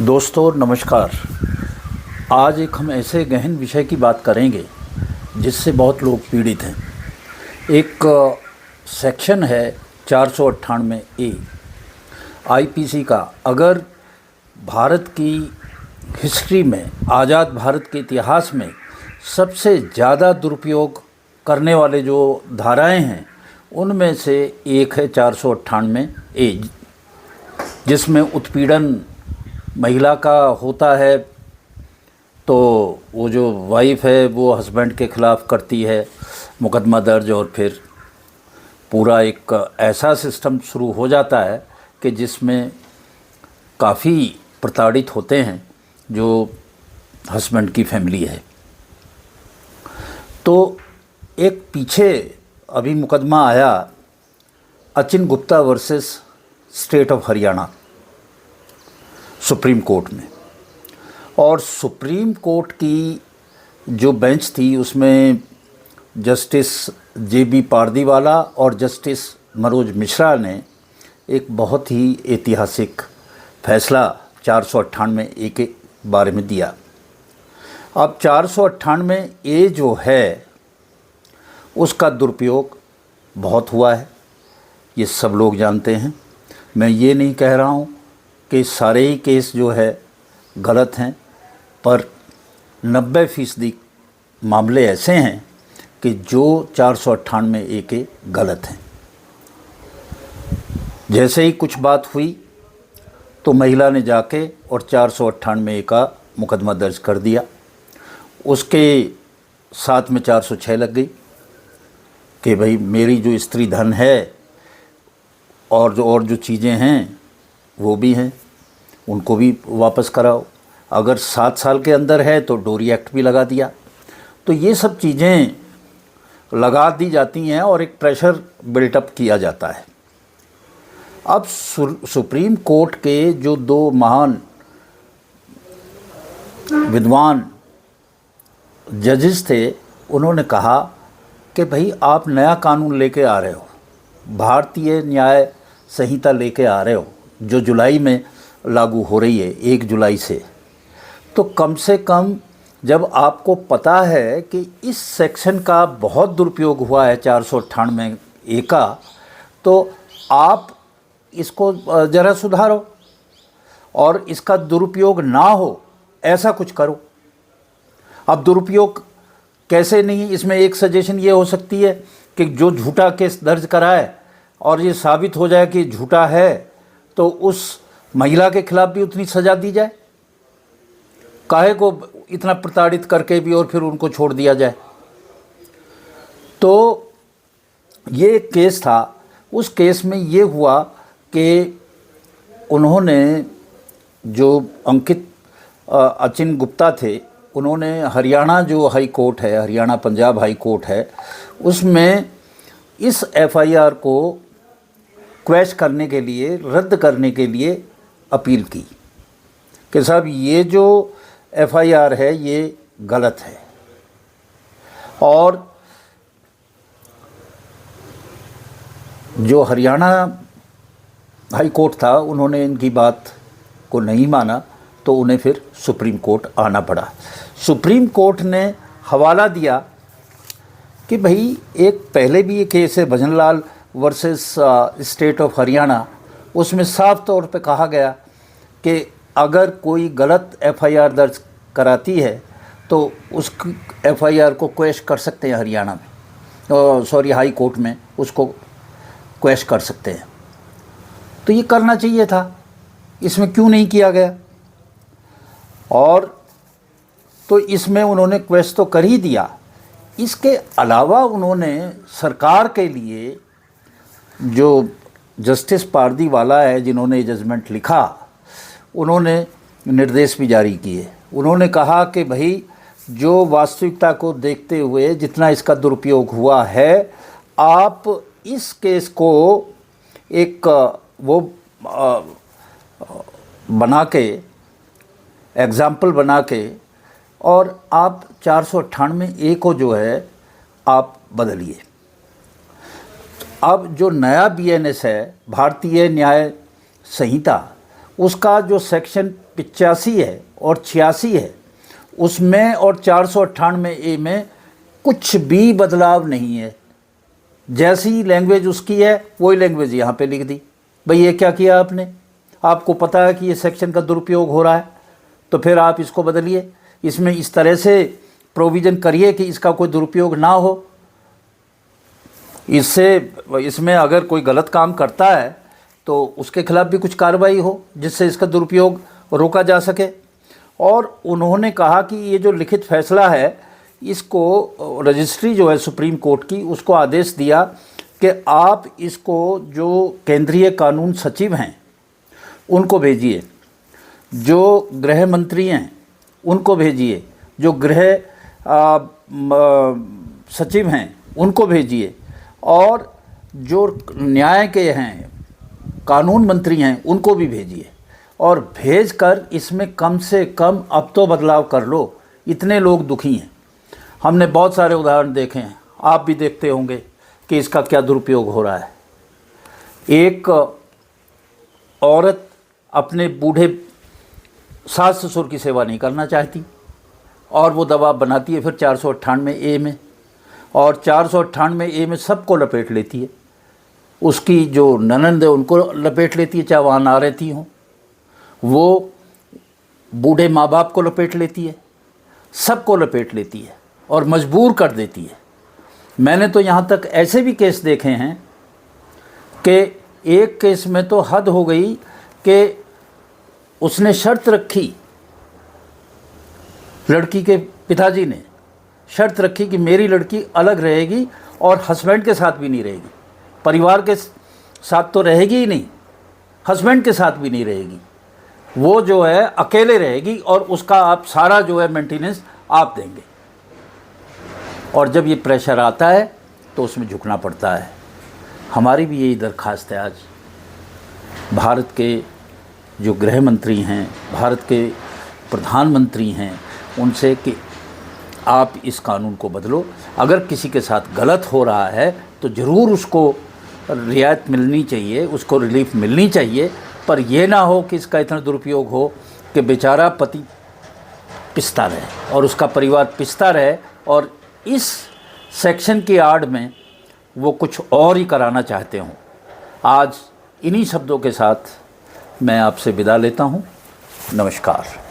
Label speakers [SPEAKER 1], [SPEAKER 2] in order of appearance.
[SPEAKER 1] दोस्तों नमस्कार। आज एक हम ऐसे गहन विषय की बात करेंगे जिससे बहुत लोग पीड़ित हैं। एक सेक्शन है 498 ए आईपीसी का। अगर भारत की हिस्ट्री में, आज़ाद भारत के इतिहास में सबसे ज़्यादा दुरुपयोग करने वाले जो धाराएं हैं उनमें से एक है 498 ए, जिसमें उत्पीड़न महिला का होता है। तो वो जो वाइफ है वो हस्बैंड के ख़िलाफ़ करती है मुकदमा दर्ज, और फिर पूरा एक ऐसा सिस्टम शुरू हो जाता है कि जिसमें काफ़ी प्रताड़ित होते हैं जो हस्बैंड की फैमिली है। तो एक पीछे अभी मुकदमा आया Achin Gupta versus state of Haryana supreme court में, और सुप्रीम कोर्ट की जो बेंच थी उसमें जस्टिस जे.बी. पारदीवाला और जस्टिस मनोज मिश्रा ने एक बहुत ही ऐतिहासिक फैसला 498 ए के बारे में दिया। अब 498 ए जो है उसका दुरुपयोग बहुत हुआ है, ये सब लोग जानते हैं। मैं ये नहीं कह रहा हूँ कि सारे ही केस जो है गलत हैं, पर 90% मामले ऐसे हैं कि जो 498 ए के गलत हैं। जैसे ही कुछ बात हुई तो महिला ने जाके और 498 ए का मुकदमा दर्ज कर दिया। उसके साथ में 406 लग गई कि भाई मेरी जो स्त्री धन है और जो चीज़ें हैं वो भी हैं, उनको भी वापस कराओ। अगर 7 साल के अंदर है तो डोरी एक्ट भी लगा दिया। तो ये सब चीज़ें लगा दी जाती हैं और एक प्रेशर बिल्टअप किया जाता है। अब सुप्रीम कोर्ट के जो 2 महान विद्वान जजेस थे, उन्होंने कहा कि भाई आप नया कानून लेके आ रहे हो, भारतीय न्याय संहिता लेके आ रहे हो जो जुलाई में लागू हो रही है 1 जुलाई से। तो कम से कम जब आपको पता है कि इस सेक्शन का बहुत दुरुपयोग हुआ है 498 ए का, तो आप इसको ज़रा सुधारो और इसका दुरुपयोग ना हो ऐसा कुछ करो। अब दुरुपयोग कैसे नहीं, इसमें एक सजेशन ये हो सकती है कि जो झूठा केस दर्ज कराए और ये साबित हो जाए कि झूठा है तो उस महिला के खिलाफ भी उतनी सज़ा दी जाए। काहे को इतना प्रताड़ित करके भी और फिर उनको छोड़ दिया जाए। तो ये एक केस था। उस केस में ये हुआ कि उन्होंने जो अंकित अचिन गुप्ता थे, उन्होंने हरियाणा जो हाई कोर्ट है, हरियाणा पंजाब हाई कोर्ट है, उसमें इस एफआईआर को क्वैश करने के लिए, रद्द करने के लिए अपील की कि साहब ये जो एफआईआर है ये गलत है। और जो हरियाणा हाई कोर्ट था उन्होंने इनकी बात को नहीं माना, तो उन्हें फिर सुप्रीम कोर्ट आना पड़ा। सुप्रीम कोर्ट ने हवाला दिया कि भाई एक पहले भी ये केस है Bhajanlal versus state of Haryana, उसमें साफ तौर पे कहा गया कि अगर कोई गलत एफआईआर दर्ज कराती है तो उस एफआईआर को क्वैश कर सकते हैं हरियाणा में, हाई कोर्ट में उसको क्वैश कर सकते हैं। तो ये करना चाहिए था, इसमें क्यों नहीं किया गया? और तो इसमें उन्होंने क्वैश तो कर ही दिया। इसके अलावा उन्होंने सरकार के लिए, जो जस्टिस पारदीवाला है जिन्होंने जजमेंट लिखा, उन्होंने निर्देश भी जारी किए। उन्होंने कहा कि भाई जो वास्तविकता को देखते हुए जितना इसका दुरुपयोग हुआ है, आप इस केस को एक वो बना के, एग्ज़ाम्पल बना के, और आप 498 ए को जो है आप बदलिए। अब जो नया बीएनएस है, भारतीय न्याय संहिता, उसका जो सेक्शन 85 है और 86 है उसमें और 498A में कुछ भी बदलाव नहीं है। जैसी लैंग्वेज उसकी है वही लैंग्वेज यहाँ पे लिख दी। भाई ये क्या किया आपने? आपको पता है कि ये सेक्शन का दुरुपयोग हो रहा है, तो फिर आप इसको बदलिए, इसमें इस तरह से प्रोविज़न करिए कि इसका कोई दुरुपयोग ना हो। इसमें अगर कोई गलत काम करता है तो उसके खिलाफ भी कुछ कार्रवाई हो जिससे इसका दुरुपयोग रोका जा सके। और उन्होंने कहा कि ये जो लिखित फैसला है इसको रजिस्ट्री जो है सुप्रीम कोर्ट की उसको आदेश दिया कि आप इसको जो केंद्रीय कानून सचिव हैं उनको भेजिए, जो गृह मंत्री हैं उनको भेजिए, जो गृह सचिव हैं उनको भेजिए, और जो न्याय के हैं कानून मंत्री हैं उनको भी भेजिए, और भेजकर इसमें कम से कम अब तो बदलाव कर लो। इतने लोग दुखी हैं। हमने बहुत सारे उदाहरण देखे हैं, आप भी देखते होंगे कि इसका क्या दुरुपयोग हो रहा है। एक औरत अपने बूढ़े सास ससुर की सेवा नहीं करना चाहती और वो दबाव बनाती है फिर 498A में, और 498A में सबको लपेट लेती है। उसकी जो ननंद है उनको लपेट लेती है, चाहे वहाँ ना रहती हों। वो बूढ़े माँ बाप को लपेट लेती है, सबको लपेट लेती है और मजबूर कर देती है। मैंने तो यहाँ तक ऐसे भी केस देखे हैं कि एक केस में तो हद हो गई कि उसने शर्त रखी, लड़की के पिताजी ने शर्त रखी कि मेरी लड़की अलग रहेगी और हस्बैंड के साथ भी नहीं रहेगी, परिवार के साथ तो रहेगी ही नहीं, हस्बैंड के साथ भी नहीं रहेगी, वो जो है अकेले रहेगी और उसका आप सारा जो है मेंटेनेंस आप देंगे। और जब ये प्रेशर आता है तो उसमें झुकना पड़ता है। हमारी भी यही दरख्वास्त है आज भारत के जो गृह मंत्री हैं, भारत के प्रधानमंत्री हैं, उनसे कि आप इस कानून को बदलो। अगर किसी के साथ गलत हो रहा है तो ज़रूर उसको रियायत मिलनी चाहिए, उसको रिलीफ मिलनी चाहिए, पर यह ना हो कि इसका इतना दुरुपयोग हो कि बेचारा पति पिसता रहे और उसका परिवार पिसता रहे और इस सेक्शन की आड़ में वो कुछ और ही कराना चाहते हों। आज इन्हीं शब्दों के साथ मैं आपसे विदा लेता हूँ। नमस्कार।